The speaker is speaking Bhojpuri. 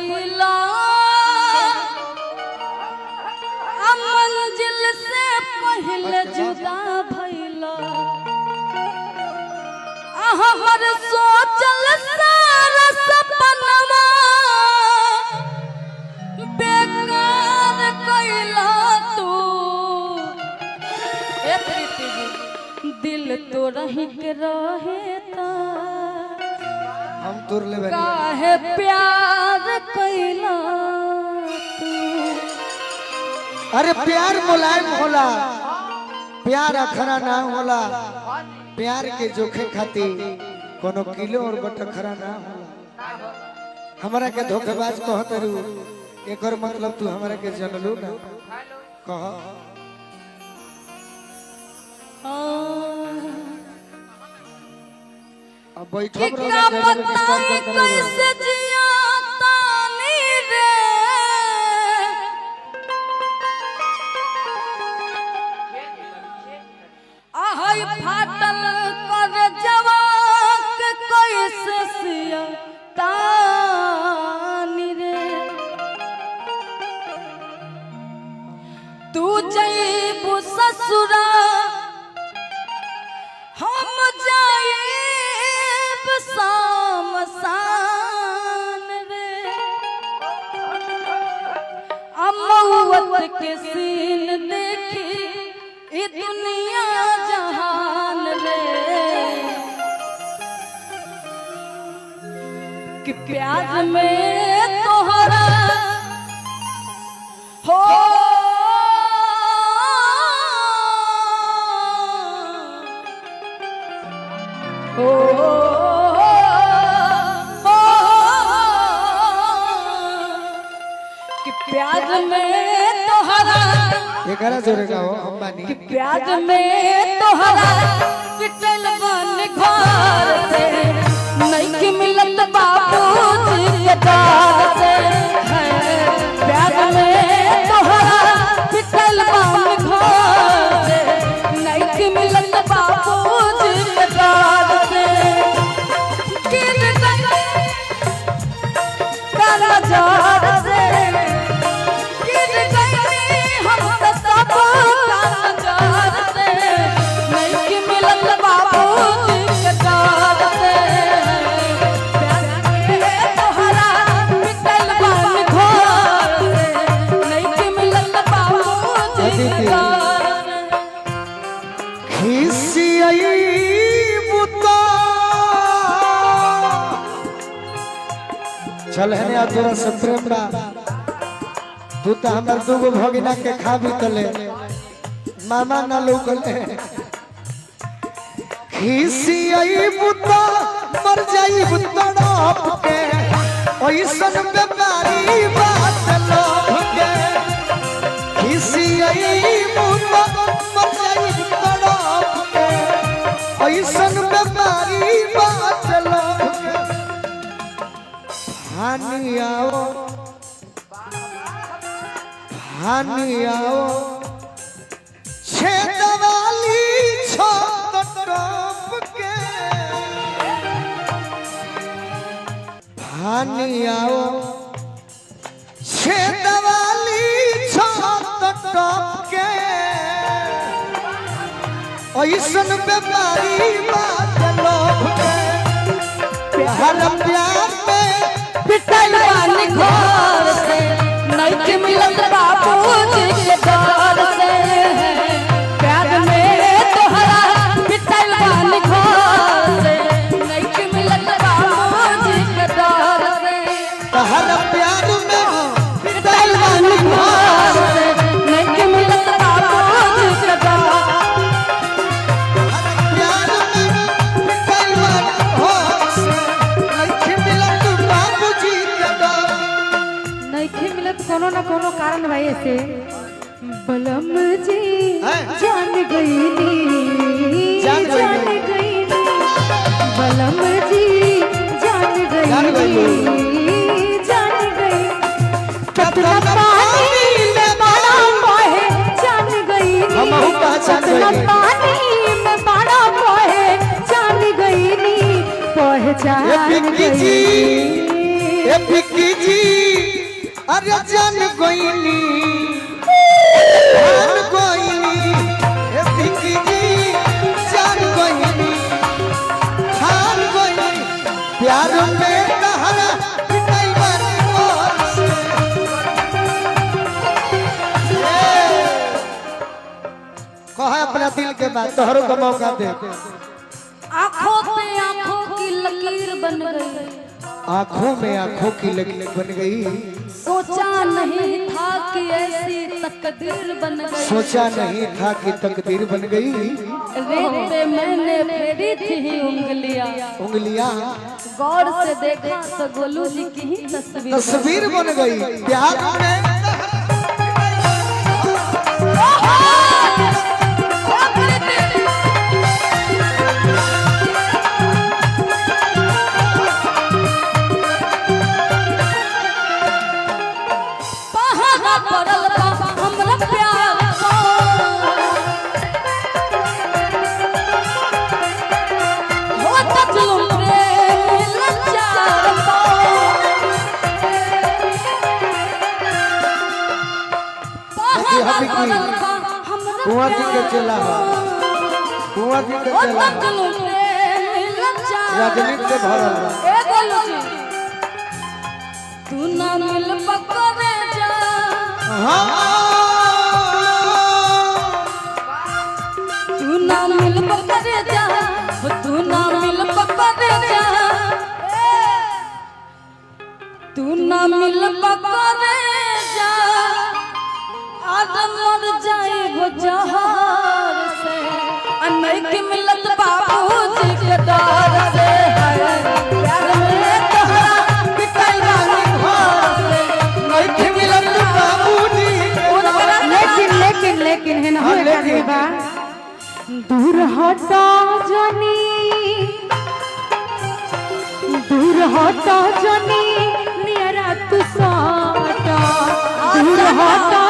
भइला मंजिल से पहले जुदा भइला हमर सोचल सारा सपनवा बेकार कइला तू ए प्रीति जी दिल तो रही के रहे ता हम तुर ले काहे प्यार कइला तू। अरे प्यार मुलायम होला, प्यार अखरा ना होला। प्यार के जोखे खाती कोनो किलो और बटखरा ना होला। हमरा के धोखेबाज कहत रू, एकर मतलब तू हमरा के जनलू ना कह। अब बैठब कैसे जिया तानी रे आहै फाटल कर जवाक कैसे सिया तानी रे तू जइबू ससुरा हम जाइब सामसान रे अमौत के सीन देखी ई दुनिया जहान रे कि प्यार में तोहरा हो कि प्याज में तोहरा एकरा जोरे का हो अंबानी कि प्याज में तोहरा पिटल बन घर से नहीं कि मिलत बाबूजी के दाद से है प्याज में तोहरा पिटल बन घर से नहीं कि मिलत बाबूजी के दाद से गिर गई काला जार से गिर गई हम सब काला जार से नहीं कि मिलत बाबूजी के दाद से तोहरा पिटल बन घर से नहीं कि मिलत बाबूजी के दाद से खिसी आई बुता चल है ने तोरा से प्रेम बा तू तो हमर दूगो भगिना के खा भी तले मामा ना लौकले खिसी आई बुता मर जाई बुता डाप के ओइसन बेमारी बात लोग के खिसी आई बुता मर जाई बुता डाप के ओइसन बेमारी बात लोग के हानि आओ छेद वाली छत टप के हानि आओ छेद वाली छत टप के ऐसन बेमारी बात लोग के प्यार में पिटल बन घर से नहीं कि मिलत बाबूजी के दाद से प्यार में तोहरा पिटल बन घर से नहीं कि मिलत बाबूजी के दाद से हर प्यार में पिटल बन घर से नहीं कि मिलत बाबूजी के दाद प्यार में पिटल मन हो नहीं मिलत बाबूजी के दर नहीं कि मिलत कोनो ना कोनो कारण भाई ऐसे बलम जी जान गई बलम जी जान गई कतना पानी में बड़ा मोहे जान गई कतना पानी में बड़ा मोहे जान गई पहचान गई ए बिक्की जी अरे जान गोइनी जान गोइनी ए बिक्की जी जान गोइनी जान गोइनी प्यार में कहरा पिटाई बानी मोर से कहा अपना दिल के बात तोहरों का मौका दे आंखों पे आंखों की लकीर बन गई आंखों में आंखों की लकीर बन गई सोचा नहीं था कि ऐसी तकदीर बन गई सोचा नहीं था कि तकदीर बन गई रेत पे मैंने फेरी थी उंगलियां गौर से देखा तो गोलू जी की ही तस्वीर बन गई प्यार में कुंवर जी के चला कुंवर जी के चला राजनीति से भरल तू ना मिल पकड़े जा तू ना मिल पकड़े जा तू ना मिल पकड़े जा तू ना मिल पकड़े जा आदम मर जाए वो जहार से अनई की मिलत बाबूजी के डर से प्यार में तोहरा पिटाई बानी घर से अनई की मिलत बाबूजी लेकिन है ना हो गई बा दूर हटा जानी नियरा तू साटा दूर हटा